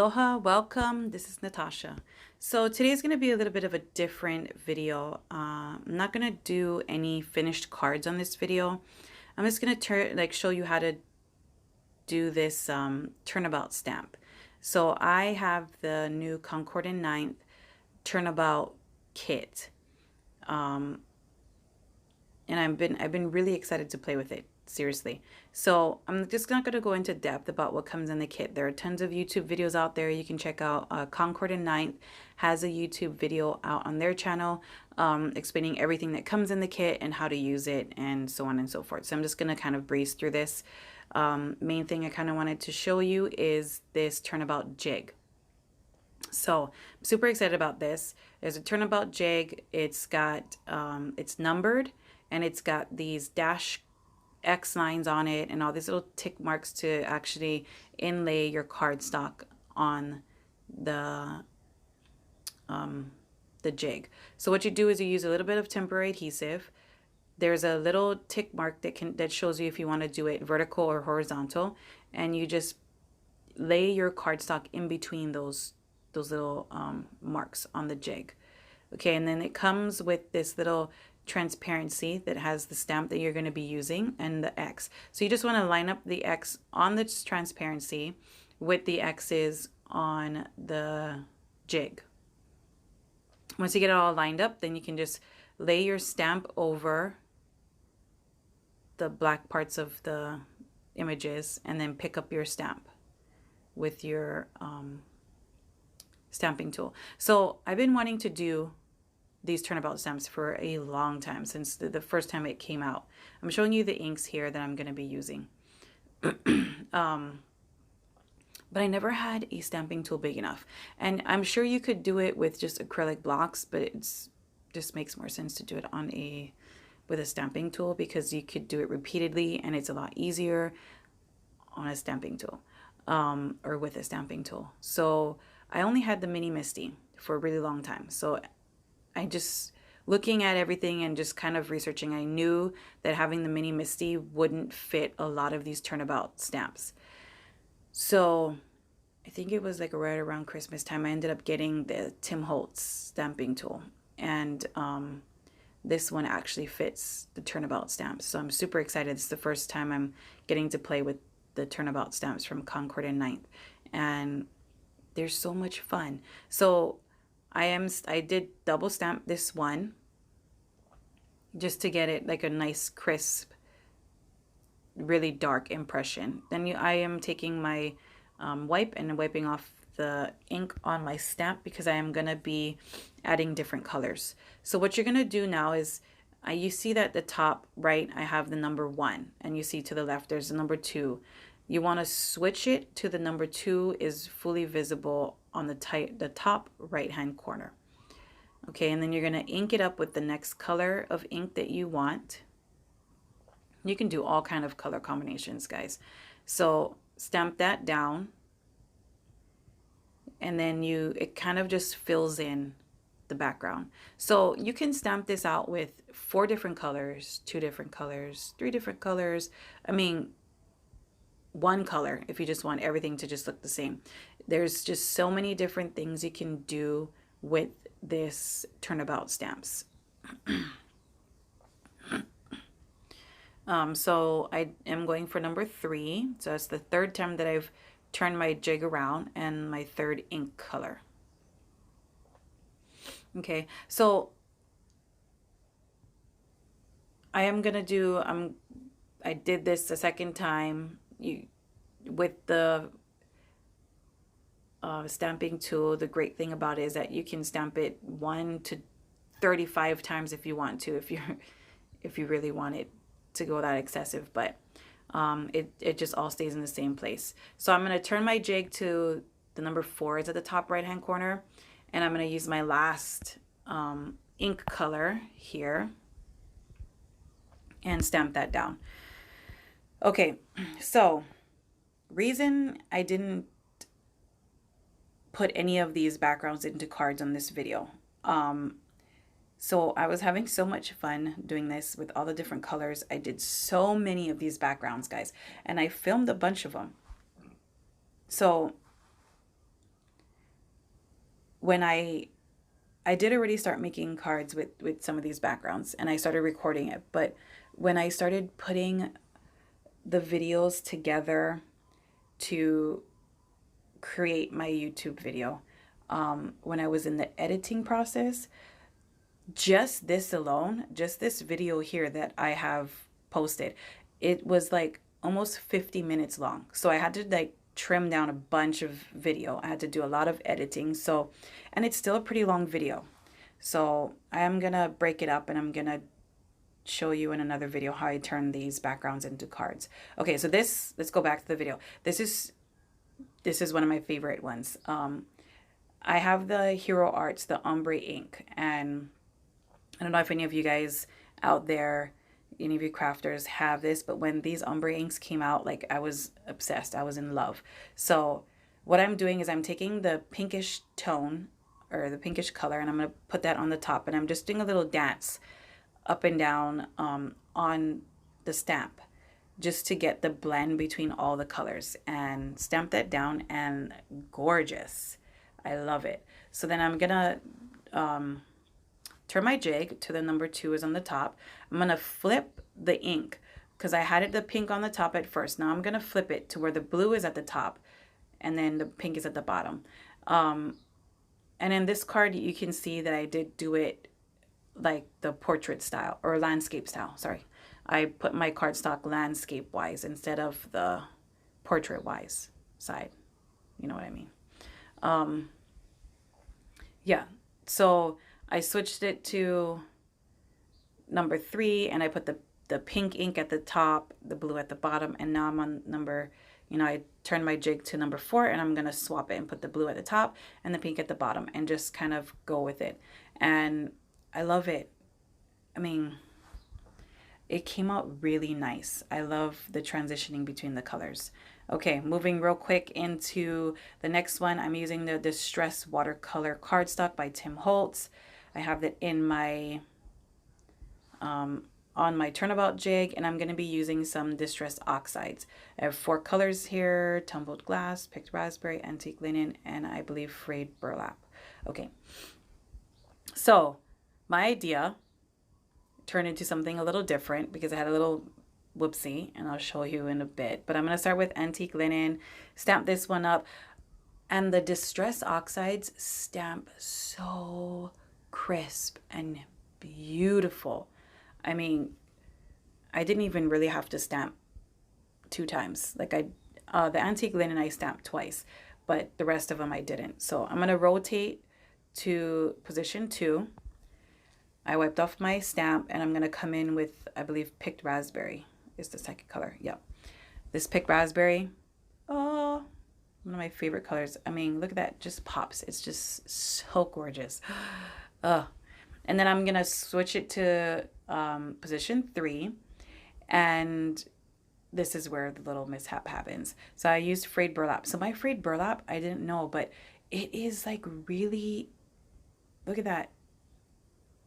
Aloha, welcome. This is Natasha. So today's going to be a little bit of a different video. I'm not going to do any finished cards on this video. I'm just going to show you how to do this turnabout stamp. So I have the new CONCORD&9TH Turnabout kit, and I've been really excited to play with it. Seriously. So I'm just not going to go into depth about what comes in the kit. There are tons of YouTube videos out there you can check out. CONCORD&9TH has a YouTube video out on their channel explaining everything that comes in the kit and how to use it and so on and so forth. So I'm just going to kind of breeze through this. Main thing I kind of wanted to show you is this turnabout jig. So I'm super excited about this. There's a turnabout jig. It's got it's numbered, and it's got these dash X lines on it and all these little tick marks to actually inlay your cardstock on the jig. So what you do is you use a little bit of temporary adhesive. There's a little tick mark that shows you if you want to do it vertical or horizontal, and you just lay your cardstock in between those little marks on the jig. Okay, and then it comes with this little transparency that has the stamp that you're going to be using and the X. So you just want to line up the X on this transparency with the X's on the jig. Once you get it all lined up, then you can just lay your stamp over the black parts of the images and then pick up your stamp with your stamping tool. So I've been wanting to do these turnabout stamps for a long time, since the first time it came out. I'm showing you the inks here that I'm going to be using. But I never had a stamping tool big enough. And I'm sure you could do it with just acrylic blocks, but it's just makes more sense to do it on with a stamping tool, because you could do it repeatedly and it's a lot easier on a stamping tool or with a stamping tool. So I only had the Mini Misty for a really long time. So I just, looking at everything and just kind of researching, I knew that having the Mini Misty wouldn't fit a lot of these turnabout stamps. So I think it was like right around Christmas time, I ended up getting the Tim Holtz stamping tool. And this one actually fits the turnabout stamps. So I'm super excited. It's the first time I'm getting to play with the turnabout stamps from CONCORD&9TH. And they're so much fun. So I did double stamp this one just to get it like a nice crisp, really dark impression. Then I am taking my wipe and wiping off the ink on my stamp, because I am going to be adding different colors. So what you're going to do now is you see that the top right I have the number 1, and you see to the left there's the number 2. You want to switch it to the number 2 is fully visible on the top right hand corner. Okay, and then you're going to ink it up with the next color of ink that you want. You can do all kind of color combinations, guys. So stamp that down, and then it kind of just fills in the background. So you can stamp this out with 4 different colors, 2 different colors, 3 different colors. I mean, 1 color if you just want everything to just look the same. There's just so many different things you can do with this turnabout stamps. So I am going for number 3. So it's the 3rd time that I've turned my jig around, and my 3rd ink color. Okay, so I am gonna do I did this a second time. With the stamping tool, the great thing about it is that you can stamp it 1 to 35 times if you want to, if you really want it to go that excessive, but it just all stays in the same place. So I'm going to turn my jig to the number 4 is at the top right hand corner, and I'm going to use my last ink color here and stamp that down. Okay, so reason I didn't put any of these backgrounds into cards on this video. So I was having so much fun doing this with all the different colors. I did so many of these backgrounds, guys, and I filmed a bunch of them. So when I did already start making cards with some of these backgrounds, and I started recording it. But when I started putting the videos together to create my YouTube video, when I was in the editing process, just this alone, just this video here that I have posted, it was like almost 50 minutes long. So I had to like trim down a bunch of video. I had to do a lot of editing. So, and it's still a pretty long video. So I am gonna break it up and I'm gonna show you in another video how I turn these backgrounds into cards. Okay, so this, let's go back to the video. This is one of my favorite ones. I have the Hero Arts, the ombre ink, and I don't know if any of you guys out there, any of you crafters have this, but when these ombre inks came out, like I was obsessed. I was in love. So what I'm doing is I'm taking the pinkish tone or the pinkish color, and I'm going to put that on the top, and I'm just doing a little dance up and down on the stamp just to get the blend between all the colors, and stamp that down, and gorgeous. I love it. So then I'm gonna turn my jig to the number 2 is on the top. I'm gonna flip the ink because I had it the pink on the top at first. Now I'm gonna flip it to where the blue is at the top and then the pink is at the bottom. And in this card you can see that I did do it like the portrait style or landscape style. Sorry, I put my cardstock landscape wise instead of the portrait wise side. You know what I mean? Yeah, so I switched it to number 3 and I put the pink ink at the top, the blue at the bottom, and now I'm on number, I turned my jig to number 4 and I'm gonna swap it and put the blue at the top and the pink at the bottom and just kind of go with it. And I love it. I mean, it came out really nice. I love the transitioning between the colors. Okay, moving real quick into the next one. I'm using the Distress Watercolor Cardstock by Tim Holtz. I have that in my, on my Turnabout jig, and I'm going to be using some Distress Oxides. I have 4 colors here: Tumbled Glass, Picked Raspberry, Antique Linen, and I believe Frayed Burlap. Okay, so my idea turned into something a little different because I had a little whoopsie, and I'll show you in a bit. But I'm going to start with Antique Linen, stamp this one up, and the Distress Oxides stamp so crisp and beautiful. I mean, I didn't even really have to stamp 2 times. Like the Antique Linen I stamped twice, but the rest of them I didn't. So I'm going to rotate to position 2. I wiped off my stamp and I'm going to come in with, I believe, Picked Raspberry is the second color. Yep. This Picked Raspberry, oh, one of my favorite colors. I mean, look at that, just pops. It's just so gorgeous. And then I'm going to switch it to position 3. And this is where the little mishap happens. So I used Frayed Burlap. So my Frayed Burlap, I didn't know, but it is like really, look at that.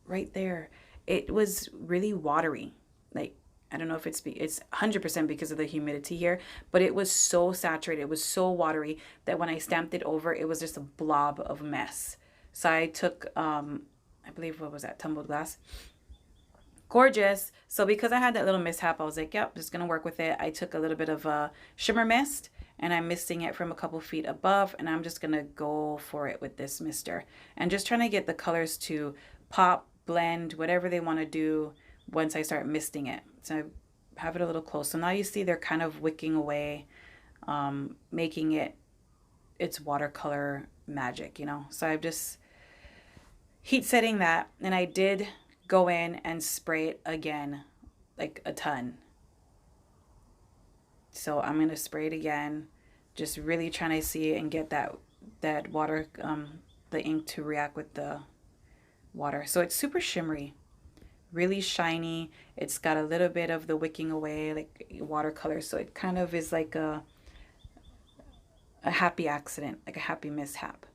Right there, it was really watery. Like, I don't know if it's 100% because of the humidity here, but it was so saturated, it was so watery that when I stamped it over, it was just a blob of mess. So I took I believe, what was that, Tumbled Glass. Gorgeous. So because I had that little mishap, I was like, yep, just gonna work with it. I took a little bit of a shimmer mist and I'm misting it from a couple feet above, and I'm just gonna go for it with this mister and just trying to get the colors to pop, blend, whatever they want to do once I start misting it. So I have it a little close. So now you see they're kind of wicking away, making it its watercolor magic, So I've just heat setting that, and I did go in and spray it again, like a ton. So I'm going to spray it again, just really trying to see and get that water, the ink to react with the water. So it's super shimmery, really shiny. It's got a little bit of the wicking away, like watercolor. So it kind of is like a happy accident, like a happy mishap.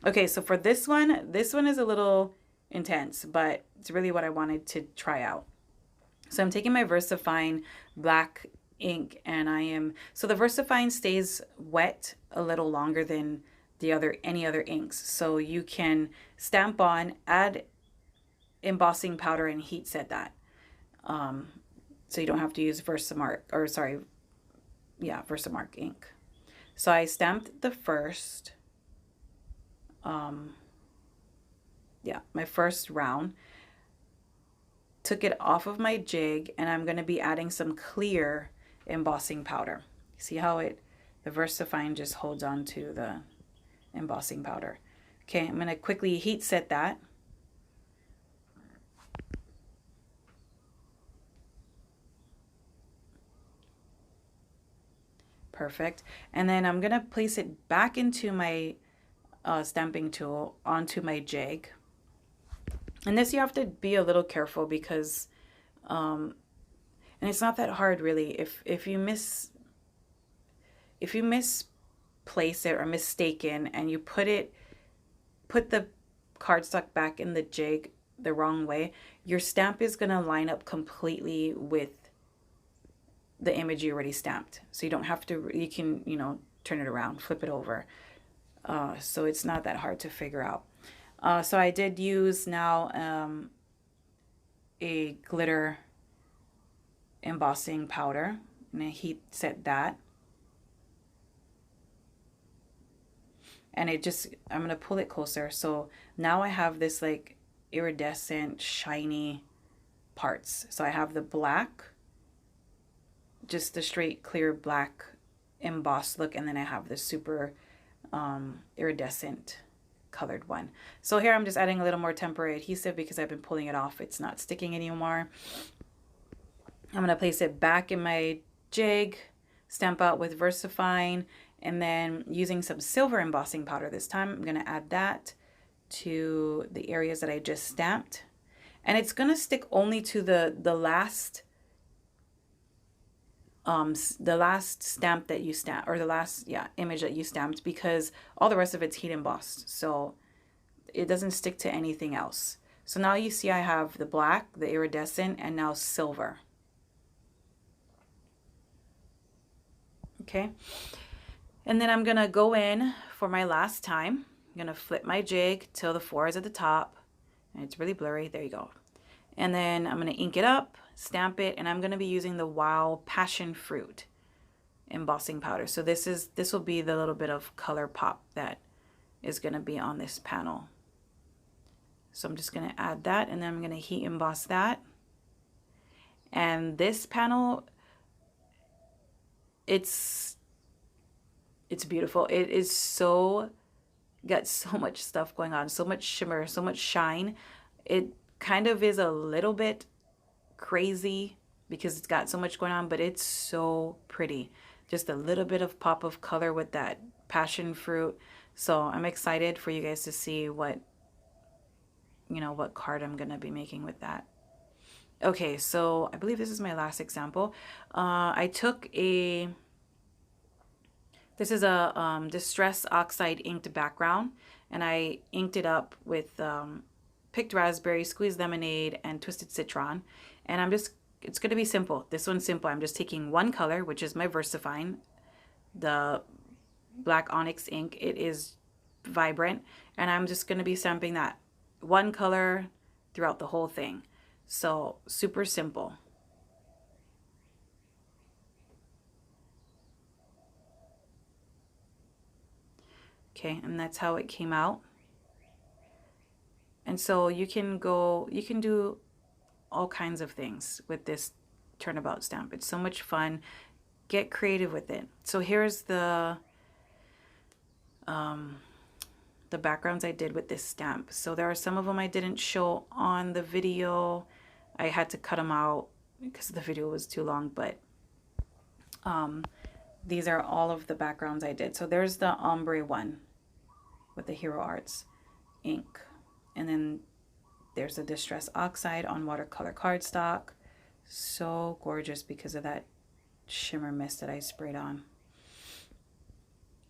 Okay, so for this one is a little intense, but it's really what I wanted to try out. So I'm taking my VersaFine black ink, and so the VersaFine stays wet a little longer than any other inks. So you can stamp on, add embossing powder, and heat set that. So you don't have to use Versamark, or sorry, yeah, Versamark ink. So I stamped the first, yeah, my first round, took it off of my jig, and I'm going to be adding some clear embossing powder. See how the VersaFine just holds on to the embossing powder. Okay, I'm going to quickly heat set that. Perfect. And then I'm going to place it back into my stamping tool onto my jig. And this you have to be a little careful because, and it's not that hard really. If you misplace it or mistaken and you put the cardstock back in the jig the wrong way, your stamp is gonna line up completely with the image you already stamped. So you don't have to, you can, turn it around, flip it over. So it's not that hard to figure out. So I did use now a glitter embossing powder, and I heat set that. And I'm going to pull it closer. So now I have this like iridescent, shiny parts. So I have the black, just the straight, clear black embossed look. And then I have the super iridescent colored one. So here I'm just adding a little more temporary adhesive because I've been pulling it off. It's not sticking anymore. I'm going to place it back in my jig, stamp out with VersaFine, and then using some silver embossing powder this time, I'm going to add that to the areas that I just stamped. And it's going to stick only to the last stamp that you stamped, or the last image that you stamped, because all the rest of it's heat embossed, so it doesn't stick to anything else. So now you see I have the black, the iridescent, and now silver. Okay, and then I'm gonna go in for my last time. I'm gonna flip my jig till the 4 is at the top, and it's really blurry. There you go. And then I'm gonna ink it up, stamp it, and I'm going to be using the Wow Passion Fruit embossing powder. So this will be the little bit of color pop that is going to be on this panel. So I'm just going to add that, and then I'm going to heat emboss that. And this panel, it's beautiful. It is got so much stuff going on, so much shimmer, so much shine. It kind of is a little bit crazy because it's got so much going on, but it's so pretty. Just a little bit of pop of color with that passion fruit. So I'm excited for you guys to see what card I'm gonna be making with that. Okay, so I believe this is my last example. I took this is a Distress Oxide inked background, and I inked it up with picked raspberry, squeezed lemonade, and twisted citron. And it's going to be simple. This one's simple. I'm just taking one color, which is my VersaFine, the black onyx ink. It is vibrant, and I'm just going to be stamping that one color throughout the whole thing. So super simple. Okay, and that's how it came out. And so you can do all kinds of things with this Turnabout stamp. It's so much fun. Get creative with it. So here's the backgrounds I did with this stamp. So there are some of them I didn't show on the video. I had to cut them out because the video was too long, but these are all of the backgrounds I did. So there's the ombre one with the Hero Arts ink. And then there's the Distress Oxide on watercolor cardstock. So gorgeous because of that shimmer mist that I sprayed on.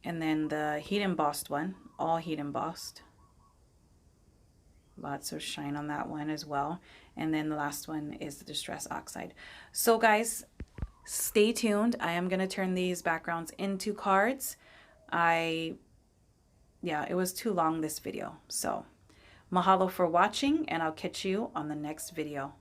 And then the heat embossed one, all heat embossed. Lots of shine on that one as well. And then the last one is the Distress Oxide. So guys, stay tuned. I am going to turn these backgrounds into cards. I yeah, it was too long, this video. So mahalo for watching, and I'll catch you on the next video.